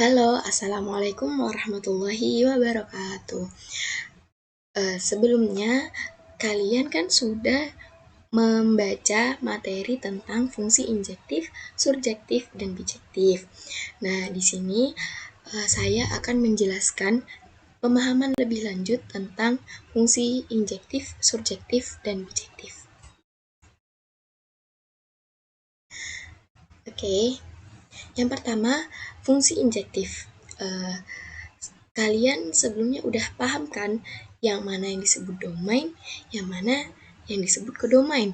Halo, Assalamualaikum warahmatullahi wabarakatuh. Sebelumnya, kalian kan sudah membaca materi tentang fungsi injektif, surjektif, dan bijektif. Nah, di sini saya akan menjelaskan pemahaman lebih lanjut tentang fungsi injektif, surjektif, dan bijektif. Oke, yang pertama, fungsi injektif. Kalian sebelumnya udah paham kan yang mana yang disebut domain, yang mana yang disebut kodomain.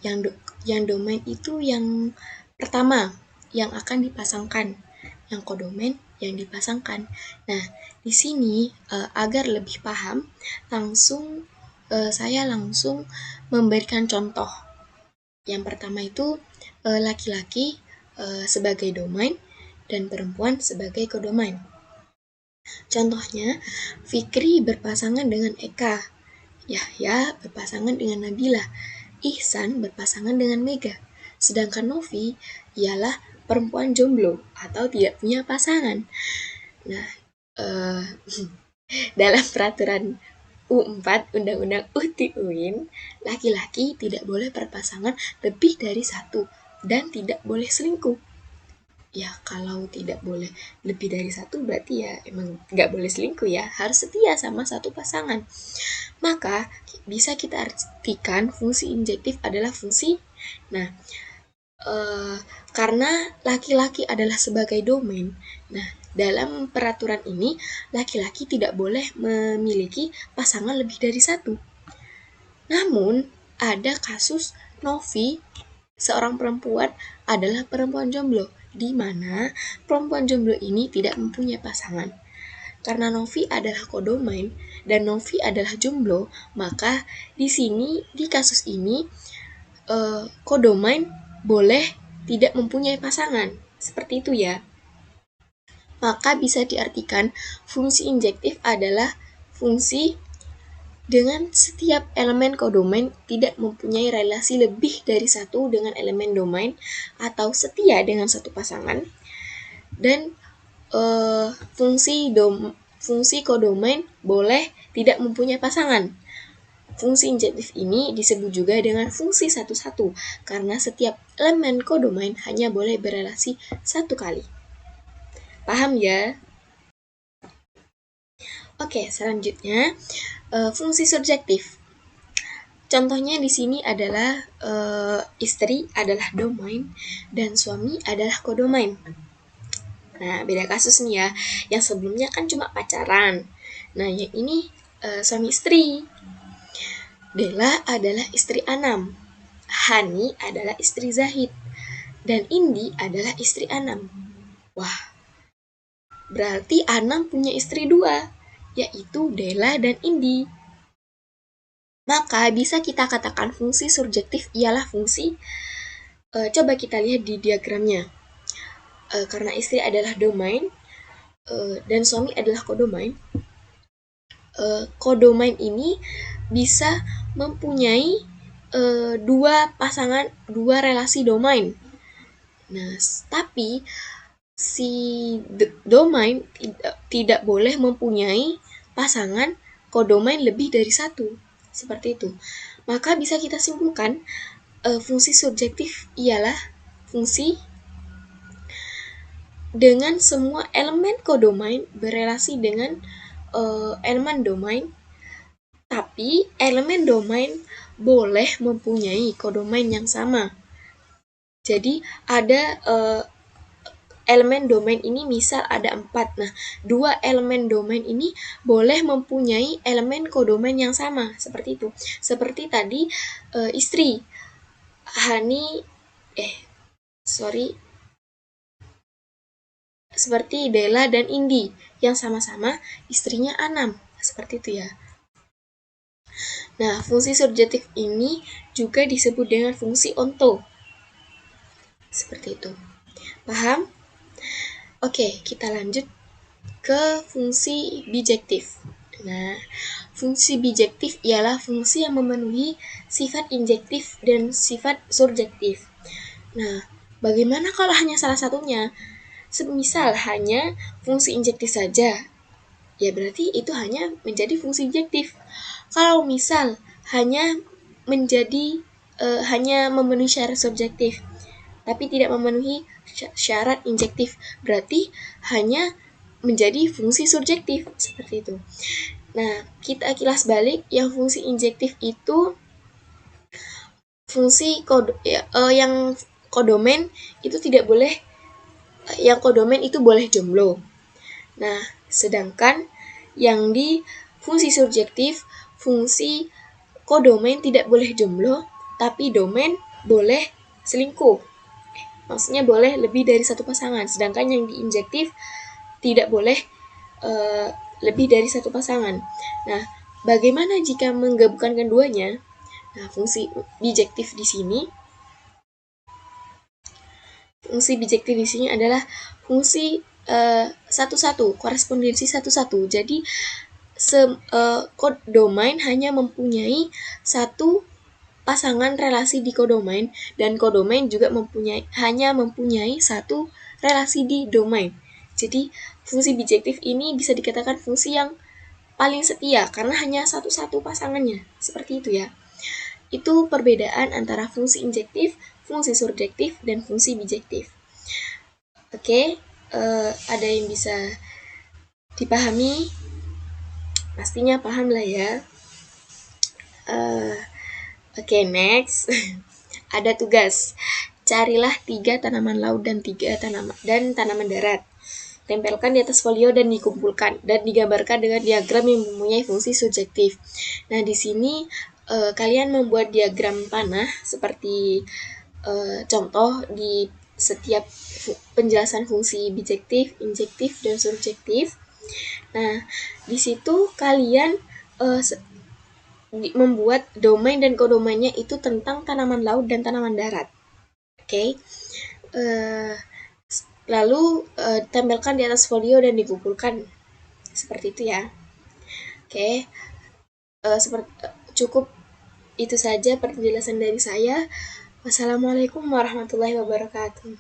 Yang domain itu yang pertama yang akan dipasangkan, yang kodomain yang dipasangkan. Nah, di sini agar lebih paham, saya langsung memberikan contoh. Yang pertama itu laki-laki sebagai domain dan perempuan sebagai kodomain. Contohnya, Fikri berpasangan dengan Eka, Yahya berpasangan dengan Nabila, Ihsan berpasangan dengan Mega. Sedangkan Novi ialah perempuan jomblo atau tidak punya pasangan. Nah, eh, dalam peraturan U4 Undang-Undang UTI UIN, laki-laki tidak boleh berpasangan lebih dari satu dan tidak boleh selingkuh. Ya, kalau tidak boleh lebih dari satu berarti ya emang nggak boleh selingkuh ya, harus setia sama satu pasangan. Maka bisa kita artikan fungsi injektif adalah fungsi, nah karena laki-laki adalah sebagai domain, nah dalam peraturan ini laki-laki tidak boleh memiliki pasangan lebih dari satu. Namun ada kasus Novi, seorang perempuan adalah perempuan jomblo, di mana perempuan jomblo ini tidak mempunyai pasangan. Karena Novi adalah kodomain dan Novi adalah jomblo, maka di sini di kasus ini kodomain boleh tidak mempunyai pasangan. Seperti itu ya. Maka bisa diartikan fungsi injektif adalah fungsi dengan setiap elemen kodomain tidak mempunyai relasi lebih dari satu dengan elemen domain atau setia dengan satu pasangan. Dan fungsi kodomain boleh tidak mempunyai pasangan. Fungsi injektif ini disebut juga dengan fungsi satu-satu karena setiap elemen kodomain hanya boleh berelasi satu kali. Paham ya? Oke, selanjutnya fungsi surjektif. Contohnya di sini adalah istri adalah domain dan suami adalah kodomain. Nah, beda kasus nih ya. Yang sebelumnya kan cuma pacaran. Nah, yang ini suami istri. Dela adalah istri Anam. Hani adalah istri Zahid. Dan Indi adalah istri Anam. Wah, berarti Anam punya istri dua, yaitu Dela dan Indi. Maka bisa kita katakan fungsi surjektif ialah fungsi, coba kita lihat di diagramnya. Karena istri adalah domain dan suami adalah kodomain, kodomain ini bisa mempunyai dua pasangan, dua relasi domain. Nah, tapi si domain tidak boleh mempunyai pasangan kodomain lebih dari satu. Seperti itu. Maka bisa kita simpulkan fungsi surjektif ialah fungsi dengan semua elemen kodomain berelasi dengan elemen domain, tapi elemen domain boleh mempunyai kodomain yang sama. Jadi ada elemen domain ini misal ada 4. Nah, 2 elemen domain ini boleh mempunyai elemen kodomain yang sama. Seperti itu. Seperti tadi istri. Hani, seperti Dela dan Indi yang sama-sama istrinya Anam. Seperti itu ya. Nah, fungsi surjektif ini juga disebut dengan fungsi onto. Seperti itu. Paham? Oke, kita lanjut ke fungsi bijektif. Nah, fungsi bijektif ialah fungsi yang memenuhi sifat injektif dan sifat surjektif. Nah, bagaimana kalau hanya salah satunya? Semisal hanya fungsi injektif saja, ya berarti itu hanya menjadi fungsi injektif. Kalau misal hanya menjadi hanya memenuhi syarat subjektif, tapi tidak memenuhi syarat injektif, berarti hanya menjadi fungsi subjektif, seperti itu. Nah, kita kilas balik, yang fungsi injektif itu fungsi yang kodomen itu tidak boleh, yang kodomen itu boleh jomblo. Nah, sedangkan yang di fungsi subjektif, fungsi kodomen tidak boleh jomblo, tapi domain boleh selingkuh. Maksudnya boleh lebih dari satu pasangan. Sedangkan yang di injektif tidak boleh lebih dari satu pasangan. Nah, bagaimana jika menggabungkan keduanya? Nah, fungsi bijektif di sini, adalah fungsi satu-satu, korespondensi satu-satu. Jadi kodomain hanya mempunyai satu pasangan relasi di kodomain, dan kodomain juga hanya mempunyai satu relasi di domain. Jadi fungsi bijektif ini bisa dikatakan fungsi yang paling setia karena hanya satu-satu pasangannya. Seperti itu ya. Itu perbedaan antara fungsi injektif, fungsi surjektif, dan fungsi bijektif. Oke, ada yang bisa dipahami? Pastinya paham lah ya. Oke, next. Ada tugas. Carilah 3 tanaman laut dan 3 tanaman darat. Tempelkan di atas folio dan dikumpulkan dan digambarkan dengan diagram yang mempunyai fungsi subjektif. Nah, di sini kalian membuat diagram panah seperti contoh di setiap penjelasan fungsi bijektif, injektif, dan surjektif. Nah, di situ kalian membuat domain dan kodomainnya itu tentang tanaman laut dan tanaman darat. Oke. Lalu tempelkan di atas folio dan dikumpulkan. Seperti itu ya. Oke. Cukup itu saja penjelasan dari saya. Wassalamualaikum warahmatullahi wabarakatuh.